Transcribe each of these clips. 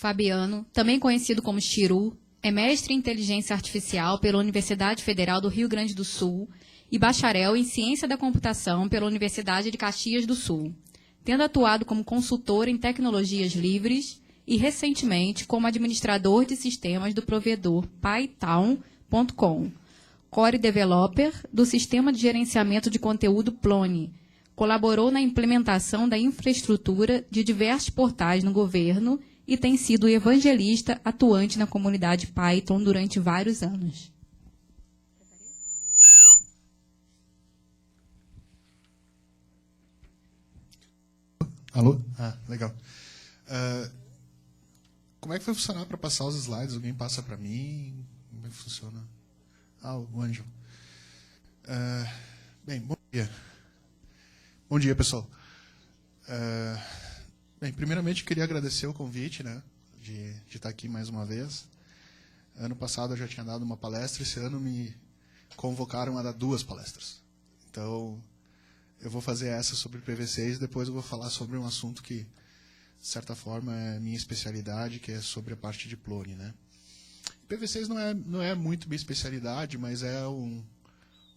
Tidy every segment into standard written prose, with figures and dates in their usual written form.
Fabiano, também conhecido como Chiru, é mestre em Inteligência Artificial pela Universidade Federal do Rio Grande do Sul e bacharel em Ciência da Computação pela Universidade de Caxias do Sul, tendo atuado como consultor em tecnologias livres e, recentemente, como administrador de sistemas do provedor Pytown.com, Core Developer do Sistema de Gerenciamento de Conteúdo Plone. Colaborou na implementação da infraestrutura de diversos portais no governo e tem sido evangelista atuante na comunidade Python durante vários anos. Alô? Ah, legal. Como é que vai funcionar para passar os slides? Alguém passa para mim? Como é que funciona? Ah, o Ângelo. Bem, bom dia. Bom dia, pessoal. Bem, primeiramente, queria agradecer o convite, né, de estar aqui mais uma vez. Ano passado eu já tinha dado uma palestra, esse ano me convocaram a dar 2 palestras. Então, eu vou fazer essa sobre PV6 e depois eu vou falar sobre um assunto que, de certa forma, é minha especialidade, que é sobre a parte de Plone, né? PV6 não é muito minha especialidade, mas é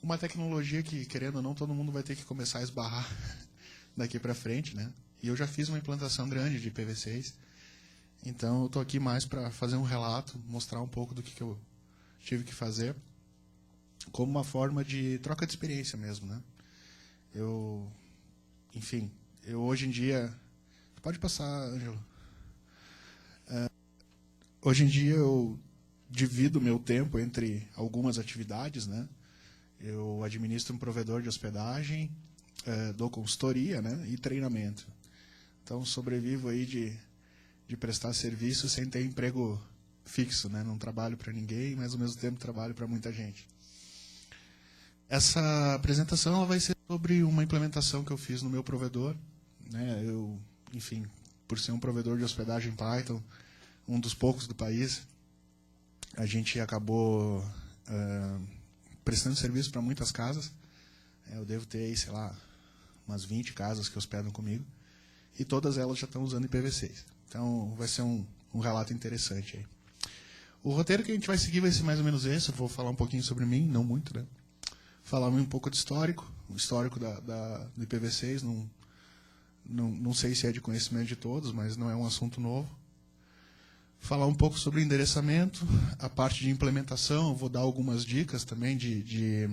uma tecnologia que, querendo ou não, todo mundo vai ter que começar a esbarrar daqui para frente, né? E eu já fiz uma implantação grande de PV6, então eu estou aqui mais para fazer um relato, mostrar um pouco do que eu tive que fazer, como uma forma de troca de experiência mesmo, né? Enfim, eu hoje em dia... Pode passar, Ângelo. Hoje em dia eu divido o meu tempo entre algumas atividades, né? Eu administro um provedor de hospedagem, dou consultoria, né, e treinamento. Então, sobrevivo aí de prestar serviço sem ter emprego fixo, né? Não trabalho para ninguém, mas ao mesmo tempo trabalho para muita gente. Essa apresentação ela vai ser sobre uma implementação que eu fiz no meu provedor, né? Enfim, por ser um provedor de hospedagem Python, um dos poucos do país, a gente acabou prestando serviço para muitas casas. Eu devo ter aí, sei lá, umas 20 casas que hospedam comigo, e todas elas já estão usando IPv6. Então, vai ser um relato interessante aí. O roteiro que a gente vai seguir vai ser mais ou menos esse. Eu vou falar um pouquinho sobre mim, não muito, né? Falar um pouco de histórico, o histórico do IPv6. Não sei se é de conhecimento de todos, mas não é um assunto novo. Falar um pouco sobre o endereçamento, a parte de implementação. Eu vou dar algumas dicas também de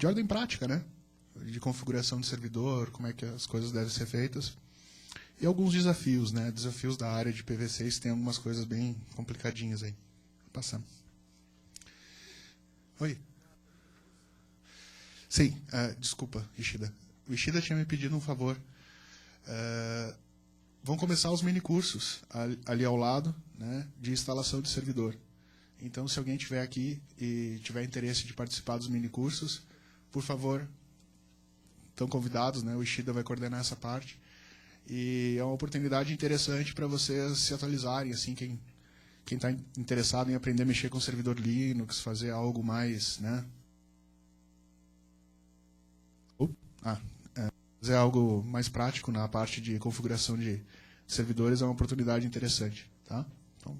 ordem prática, né? De configuração de servidor, como é que as coisas devem ser feitas. E alguns desafios, né? Desafios da área de PV6, tem algumas coisas bem complicadinhas aí. Passando. Oi. Sim, desculpa, Ishida. O Ishida tinha me pedido um favor. Vão começar os minicursos ali ao lado, né, de instalação de servidor. Então, se alguém estiver aqui e tiver interesse de participar dos minicursos, por favor, estão convidados, né? O Ishida vai coordenar essa parte. E é uma oportunidade interessante para vocês se atualizarem, assim, quem está interessado em aprender a mexer com o servidor Linux, fazer algo mais, né? Fazer algo mais prático na parte de configuração de servidores é uma oportunidade interessante, tá? Então,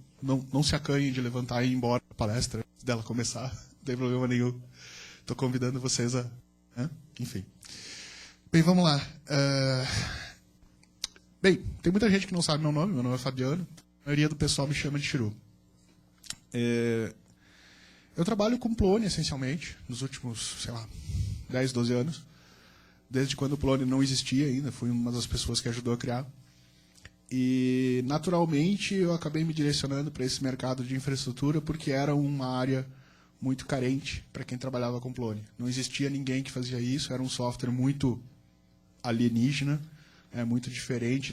não se acanhem de levantar e ir embora da palestra antes dela começar, não tem problema nenhum. Estou convidando vocês a... Né? Enfim. Bem, vamos lá. Bem, tem muita gente que não sabe meu nome é Fabiano, a maioria do pessoal me chama de Chiru. Eu trabalho com Plone, essencialmente, nos últimos, sei lá, 10, 12 anos. Desde quando o Plone não existia ainda, fui uma das pessoas que ajudou a criar. E, naturalmente, eu acabei me direcionando para esse mercado de infraestrutura porque era uma área muito carente para quem trabalhava com Plone. Não existia ninguém que fazia isso, era um software muito alienígena, muito diferente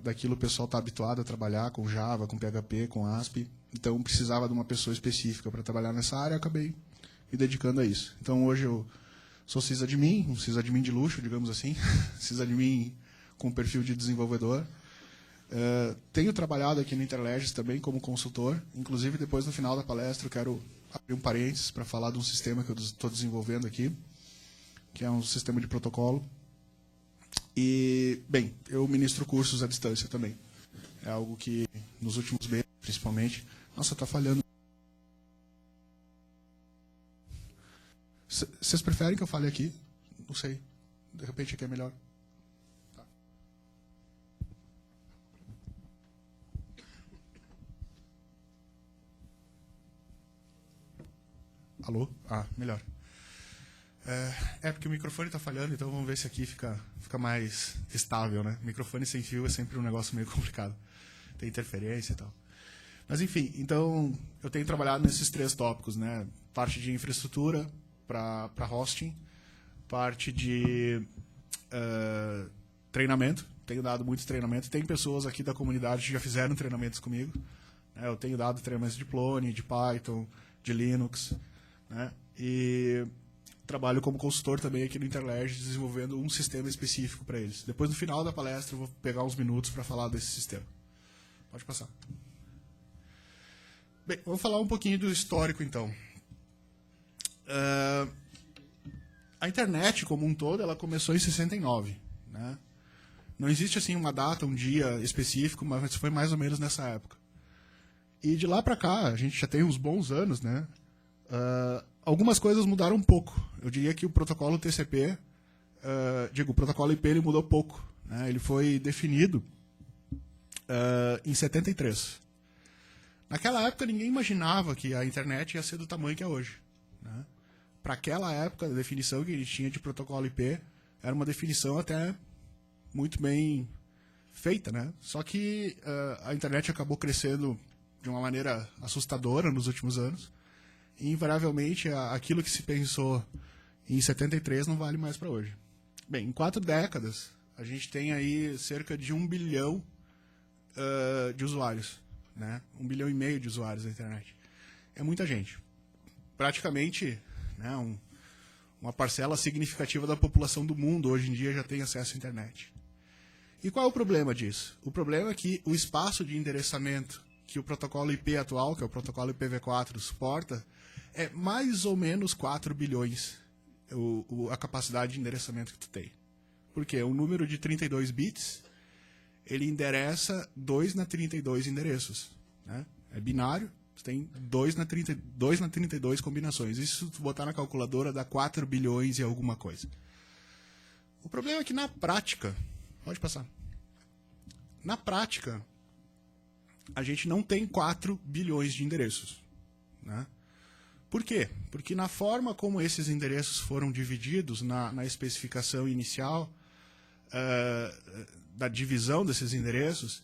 daquilo que o pessoal está habituado a trabalhar com Java, com PHP, com ASP. Então, precisava de uma pessoa específica para trabalhar nessa área, eu acabei me dedicando a isso. Então, hoje eu sou sysadmin, um sysadmin de luxo, digamos assim, sysadmin com perfil de desenvolvedor. Tenho trabalhado aqui no Interlegis também como consultor. Inclusive, depois, no final da palestra, eu quero abrir um parênteses para falar de um sistema que eu estou desenvolvendo aqui, que é um sistema de protocolo. E, bem, eu ministro cursos à distância também. É algo que, nos últimos meses, principalmente... Nossa, tá falhando. Vocês preferem que eu fale aqui? Não sei. De repente aqui é melhor. Tá. Alô? Ah, melhor. Porque o microfone está falhando, então vamos ver se aqui fica mais estável, né? Microfone sem fio é sempre um negócio meio complicado. Tem interferência e tal. Mas, enfim, então eu tenho trabalhado nesses 3 tópicos, né? Parte de infraestrutura para hosting, parte de treinamento. Tenho dado muitos treinamentos. Tem pessoas aqui da comunidade que já fizeram treinamentos comigo. Né? Eu tenho dado treinamentos de Plone, de Python, de Linux, né? E trabalho como consultor também aqui no Interledge, desenvolvendo um sistema específico para eles. Depois, no final da palestra, eu vou pegar uns minutos para falar desse sistema. Pode passar. Bem, vamos falar um pouquinho do histórico, então. A internet, como um todo, ela começou em 69. Né? Não existe assim uma data, um dia específico, mas foi mais ou menos nessa época. E de lá para cá, a gente já tem uns bons anos, né? Algumas coisas mudaram um pouco. Eu diria que o protocolo TCP, o protocolo IP, ele mudou pouco. Né? Ele foi definido em 73. Naquela época, ninguém imaginava que a internet ia ser do tamanho que é hoje. Né? Para aquela época, a definição que a gente tinha de protocolo IP era uma definição até muito bem feita. Né? Só que a internet acabou crescendo de uma maneira assustadora nos últimos anos. E, invariavelmente, aquilo que se pensou em 73 não vale mais para hoje. Bem, em 4 décadas, a gente tem aí cerca de 1 bilhão de usuários. Né? 1,5 bilhão de usuários da internet. É muita gente. Praticamente, né, uma parcela significativa da população do mundo hoje em dia já tem acesso à internet. E qual é o problema disso? O problema é que o espaço de endereçamento que o protocolo IP atual, que é o protocolo IPv4, suporta, é mais ou menos 4 bilhões a capacidade de endereçamento que tu tem. Por quê? Um número de 32 bits, ele endereça 2 na 32 endereços. Né? É binário, você tem 2 na 32 combinações. Isso, se tu botar na calculadora, dá 4 bilhões e alguma coisa. O problema é que, na prática... Pode passar. Na prática, a gente não tem 4 bilhões de endereços. Né? Por quê? Porque na forma como esses endereços foram divididos na especificação inicial da divisão desses endereços,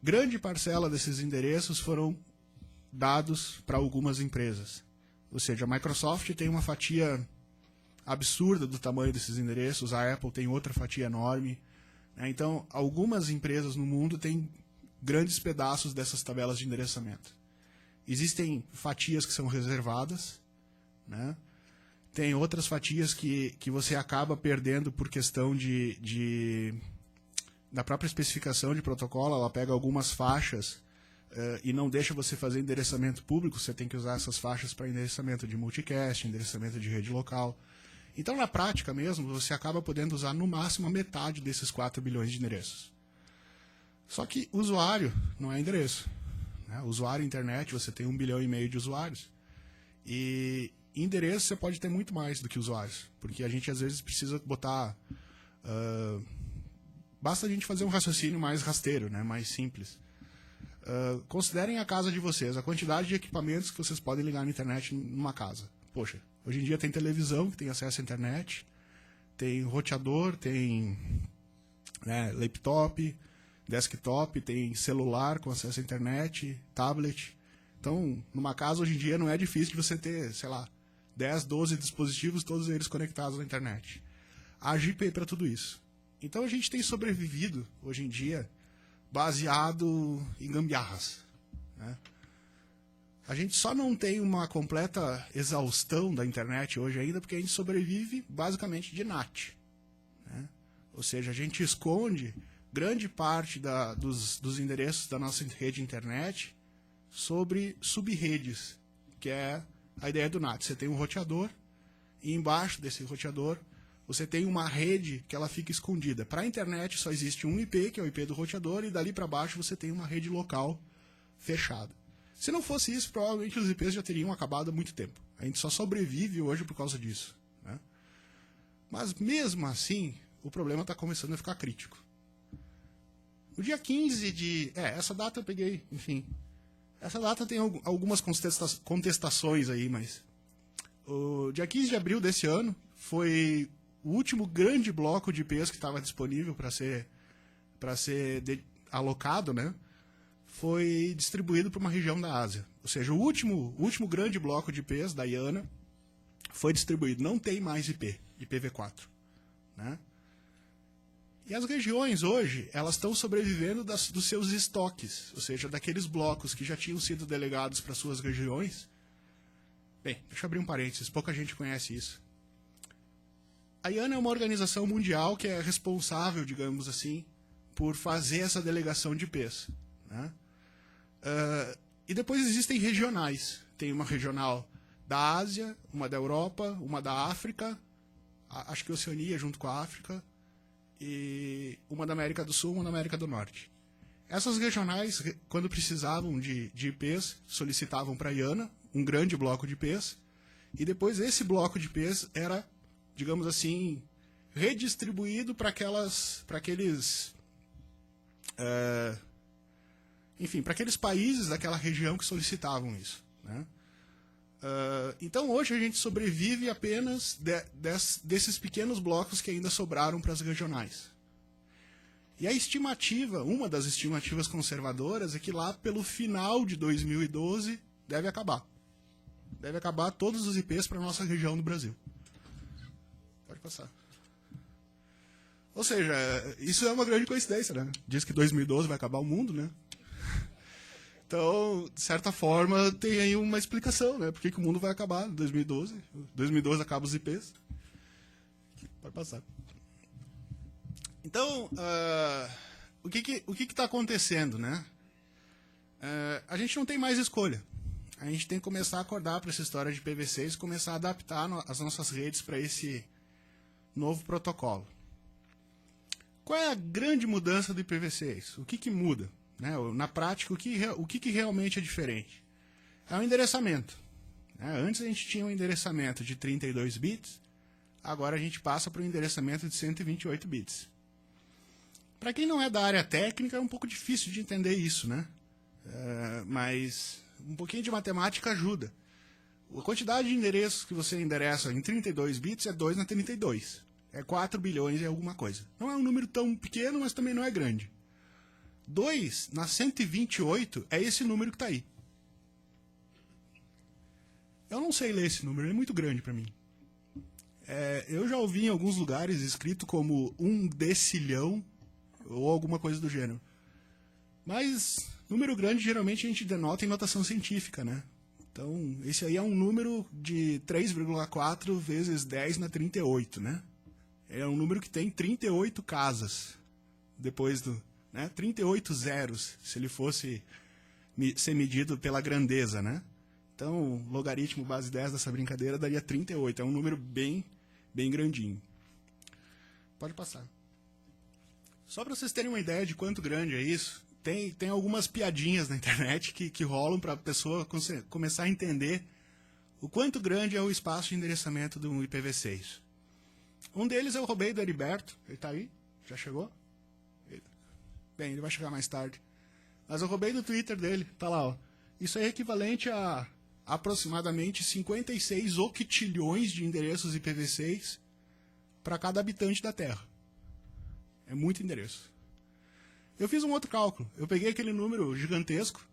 grande parcela desses endereços foram dados para algumas empresas. Ou seja, a Microsoft tem uma fatia absurda do tamanho desses endereços, a Apple tem outra fatia enorme. Né? Então, algumas empresas no mundo têm grandes pedaços dessas tabelas de endereçamento. Existem fatias que são reservadas, né? Tem outras fatias que você acaba perdendo por questão da própria especificação de protocolo. Ela pega algumas faixas e não deixa você fazer endereçamento público. Você tem que usar essas faixas para endereçamento de multicast, endereçamento de rede local. Então, na prática mesmo, você acaba podendo usar no máximo a metade desses 4 bilhões de endereços. Só que usuário não é endereço. Né? Usuário internet, você tem 1,5 bilhão de usuários. E endereço você pode ter muito mais do que usuários. Porque a gente, às vezes, precisa botar... basta a gente fazer um raciocínio mais rasteiro, né? Mais simples. Considerem a casa de vocês, a quantidade de equipamentos que vocês podem ligar na internet numa casa. Poxa, hoje em dia tem televisão que tem acesso à internet, tem roteador, tem laptop, desktop, tem celular com acesso à internet, tablet. Então, numa casa hoje em dia não é difícil de você ter, sei lá, 10, 12 dispositivos, todos eles conectados à internet. Haja IP para tudo isso. Então a gente tem sobrevivido, hoje em dia, baseado em gambiarras. Né? A gente só não tem uma completa exaustão da internet hoje ainda porque a gente sobrevive basicamente de NAT. Né? Ou seja, a gente esconde grande parte dos endereços da nossa rede internet sobre subredes, que é a ideia do NAT. Você tem um roteador e embaixo desse roteador você tem uma rede que ela fica escondida. Para a internet só existe um IP, que é o IP do roteador, e dali para baixo você tem uma rede local fechada. Se não fosse isso, provavelmente os IPs já teriam acabado há muito tempo. A gente só sobrevive hoje por causa disso, né? Mas mesmo assim, o problema está começando a ficar crítico. No dia 15 de... essa data eu peguei, enfim. Essa data tem algumas contestações aí, mas... O dia 15 de abril desse ano foi o último grande bloco de IPs que estava disponível para ser alocado, né? Foi distribuído para uma região da Ásia. Ou seja, o último grande bloco de IPs da IANA foi distribuído. Não tem mais IPv4, né? E as regiões hoje, elas estão sobrevivendo dos seus estoques, ou seja, daqueles blocos que já tinham sido delegados para suas regiões. Bem, deixa eu abrir um parênteses, pouca gente conhece isso. A IANA é uma organização mundial que é responsável, digamos assim, por fazer essa delegação de IPs, né? E depois existem regionais. Tem uma regional da Ásia, uma da Europa, uma da África, acho que Oceania junto com a África, e uma da América do Sul, uma da América do Norte. Essas regionais, quando precisavam de IPs, solicitavam para a IANA um grande bloco de IPs, e depois esse bloco de IPs era, digamos assim, redistribuído para aqueles países daquela região que solicitavam isso, né? Então hoje a gente sobrevive apenas desses pequenos blocos que ainda sobraram para as regionais. E a estimativa, uma das estimativas conservadoras, é que lá pelo final de 2012 deve acabar. Deve acabar todos os IPs para a nossa região do Brasil. Pode passar. Ou seja, isso é uma grande coincidência, né? Diz que 2012 vai acabar o mundo, né? Então, de certa forma, tem aí uma explicação, né? Por que o mundo vai acabar em 2012? 2012 acaba os IPs. Pode passar. Então, o que está acontecendo, né? A gente não tem mais escolha. A gente tem que começar a acordar para essa história de IPv6 e começar a adaptar as nossas redes para esse novo protocolo. Qual é a grande mudança do IPv6? O que muda? Né? Na prática, o que realmente é diferente? É o endereçamento. Né? Antes a gente tinha um endereçamento de 32 bits, agora a gente passa para um endereçamento de 128 bits. Para quem não é da área técnica, é um pouco difícil de entender isso, né? Mas um pouquinho de matemática ajuda. A quantidade de endereços que você endereça em 32 bits é 2 na 32. É 4 bilhões e alguma coisa. Não é um número tão pequeno, mas também não é grande. 2 na 128 é esse número que está aí. Eu não sei ler esse número, ele é muito grande para mim. Eu já ouvi em alguns lugares escrito como 1 decilhão ou alguma coisa do gênero. Mas número grande geralmente a gente denota em notação científica, né? Então, esse aí é um número de 3,4 vezes 10 na 38, né? É um número que tem 38 casas depois do... Né? 38 zeros, se ele fosse ser medido pela grandeza, né? Então, logaritmo base 10 dessa brincadeira daria 38. É um número bem grandinho. Pode passar. Só para vocês terem uma ideia de quanto grande é isso, tem algumas piadinhas na internet que rolam para a pessoa começar a entender o quanto grande é o espaço de endereçamento do IPv6. Um deles eu roubei do Heriberto. Ele está aí? Já chegou? Bem, ele vai chegar mais tarde. Mas eu roubei do Twitter dele. Tá lá, ó. Isso é equivalente a aproximadamente 56 octilhões de endereços IPv6 para cada habitante da Terra. É muito endereço. Eu fiz um outro cálculo. Eu peguei aquele número gigantesco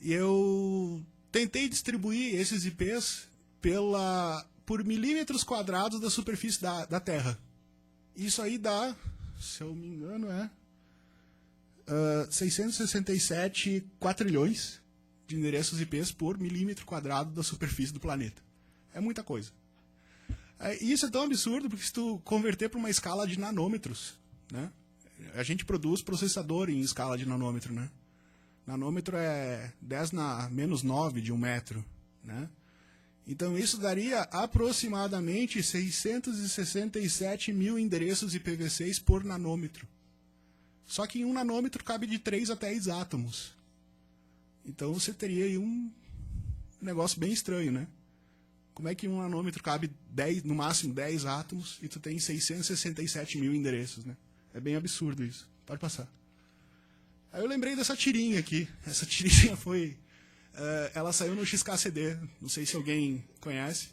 e eu tentei distribuir esses IPs por milímetros quadrados da superfície da Terra. Isso aí dá, se eu me engano, 667 quatrilhões de endereços IPs por milímetro quadrado da superfície do planeta. É muita coisa. E isso é tão absurdo porque se tu converter para uma escala de nanômetros, né? A gente produz processador em escala de nanômetro, né? Nanômetro é 10 na menos 9 de 1 metro, né? Então, isso daria aproximadamente 667 mil endereços IPv6 por nanômetro. Só que em um nanômetro cabe de 3 a 10 átomos. Então, você teria aí um negócio bem estranho, né? Como é que em um nanômetro cabe 10, no máximo 10 átomos e tu tem 667 mil endereços, né? É bem absurdo isso. Pode passar. Aí eu lembrei dessa tirinha aqui. Essa tirinha foi... ela saiu no XKCD. Não sei se alguém conhece.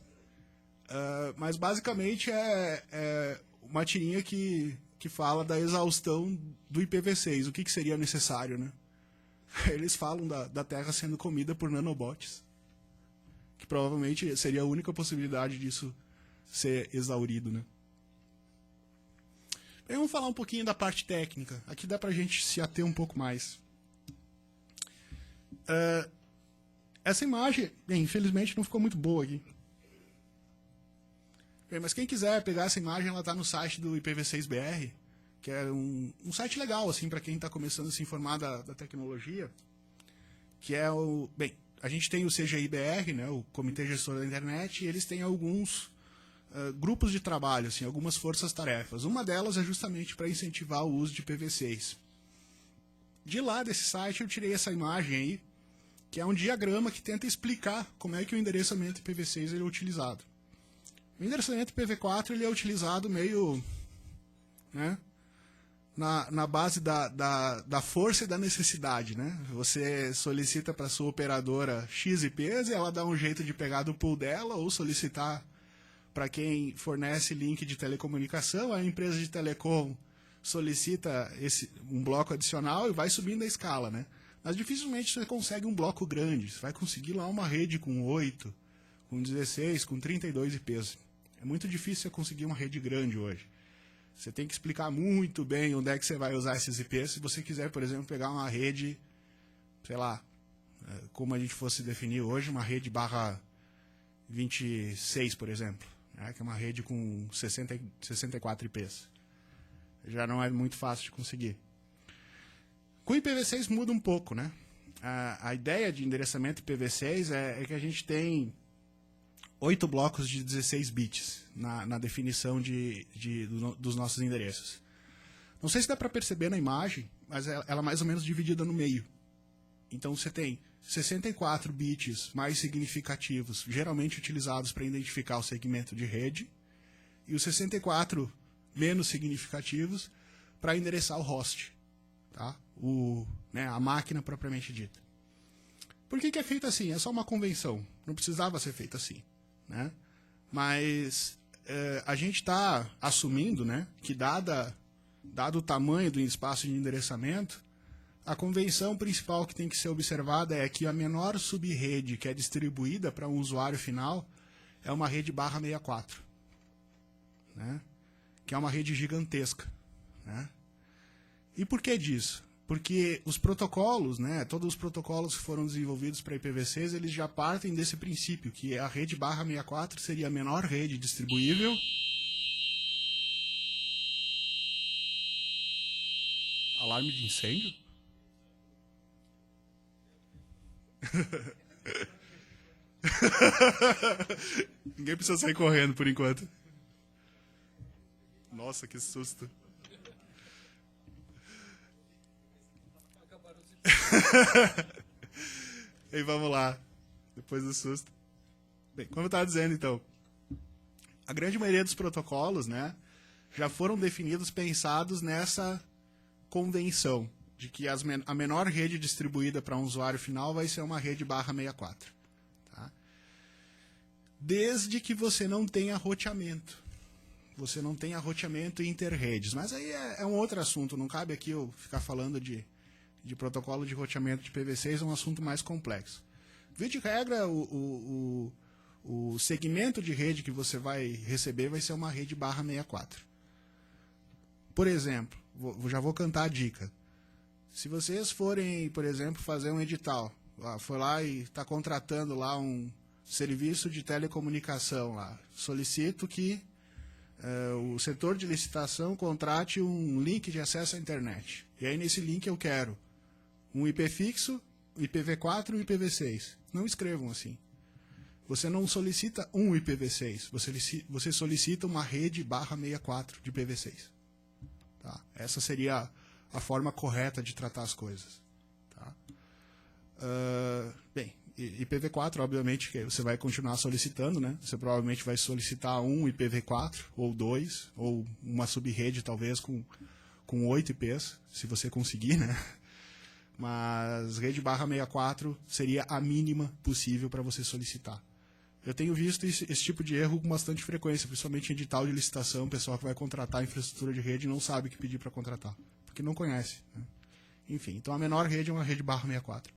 Mas basicamente é uma tirinha que fala da exaustão do IPv6. O que seria necessário, né? Eles falam da Terra sendo comida por nanobots. Que provavelmente seria a única possibilidade disso ser exaurido, né? Bem, vamos falar um pouquinho da parte técnica. Aqui dá pra gente se ater um pouco mais. Essa imagem, bem, infelizmente não ficou muito boa aqui. Bem, mas quem quiser pegar essa imagem, ela está no site do IPv6BR, que é um site legal assim para quem está começando a se informar da tecnologia, que é o... Bem, a gente tem o CGI-BR, né, o Comitê Gestor da Internet, e eles têm alguns grupos de trabalho, assim, algumas forças-tarefas. Uma delas é justamente para incentivar o uso de IPv6. De lá desse site eu tirei essa imagem aí, que é um diagrama que tenta explicar como é que o endereçamento IPv6 ele é utilizado. O endereçamento IPv4 ele é utilizado meio, né, na base da força e da necessidade, né? Você solicita para sua operadora X IPs e ela dá um jeito de pegar do pool dela, ou solicitar para quem fornece link de telecomunicação, a empresa de telecom solicita um bloco adicional e vai subindo a escala, né? Mas dificilmente você consegue um bloco grande. Você vai conseguir lá uma rede com 8, com 16, com 32 IPs. É muito difícil você conseguir uma rede grande hoje. Você tem que explicar muito bem onde é que você vai usar esses IPs. Se você quiser, por exemplo, pegar uma rede, sei lá, como a gente fosse definir hoje, uma rede barra 26, por exemplo, né, que é uma rede com 64 IPs. Já não é muito fácil de conseguir. Com o IPv6 muda um pouco, né? A ideia de endereçamento IPv6 é que a gente tem 8 blocos de 16 bits na definição dos nossos endereços. Não sei se dá para perceber na imagem, mas ela é mais ou menos dividida no meio. Então você tem 64 bits mais significativos, geralmente utilizados para identificar o segmento de rede, e os 64 menos significativos para endereçar o host, tá? A máquina propriamente dita. Por que é feito assim? É só uma convenção. Não precisava ser feito assim, né? Mas a gente está assumindo, né, que dado o tamanho do espaço de endereçamento, a convenção principal que tem que ser observada é que a menor subrede que é distribuída para um usuário final é uma rede barra 64, né? Que é uma rede gigantesca, né? E por que disso? Porque os protocolos, né, todos os protocolos que foram desenvolvidos para IPv6, eles já partem desse princípio, que a rede barra 64 seria a menor rede distribuível. Alarme de incêndio? Ninguém precisa sair correndo por enquanto. Nossa, que susto. E vamos lá, depois do susto. Bem, como eu estava dizendo, então, a grande maioria dos protocolos, né, já foram definidos pensados nessa convenção de que a menor rede distribuída para um usuário final vai ser uma rede barra 64. Tá? Desde que você não tenha roteamento. Você não tenha roteamento inter-redes. Mas aí é um outro assunto, não cabe aqui eu ficar falando de protocolo de roteamento de IPv6, é um assunto mais complexo. Via de regra, o segmento de rede que você vai receber vai ser uma rede barra 64. Por exemplo, já vou cantar a dica. Se vocês forem, por exemplo, fazer um edital, for lá e está contratando lá um serviço de telecomunicação, lá, solicito que o setor de licitação contrate um link de acesso à internet. E aí nesse link eu quero um IP fixo, IPv4 e IPv6. Não escrevam assim. você não solicita um IPv6, você solicita uma rede /64 de IPv6. Tá? Essa seria a forma correta de tratar as coisas. Tá? Bem, IPv4, obviamente, que você vai continuar solicitando, né? Você provavelmente vai solicitar um IPv4, ou dois, ou uma subrede, talvez, com 8 IPs, se você conseguir, né? Mas rede /64 seria a mínima possível para você solicitar. Eu tenho visto esse tipo de erro com bastante frequência, principalmente em edital de licitação, o pessoal que vai contratar infraestrutura de rede não sabe o que pedir para contratar, porque não conhece. Né? Enfim, então a menor rede é uma rede /64.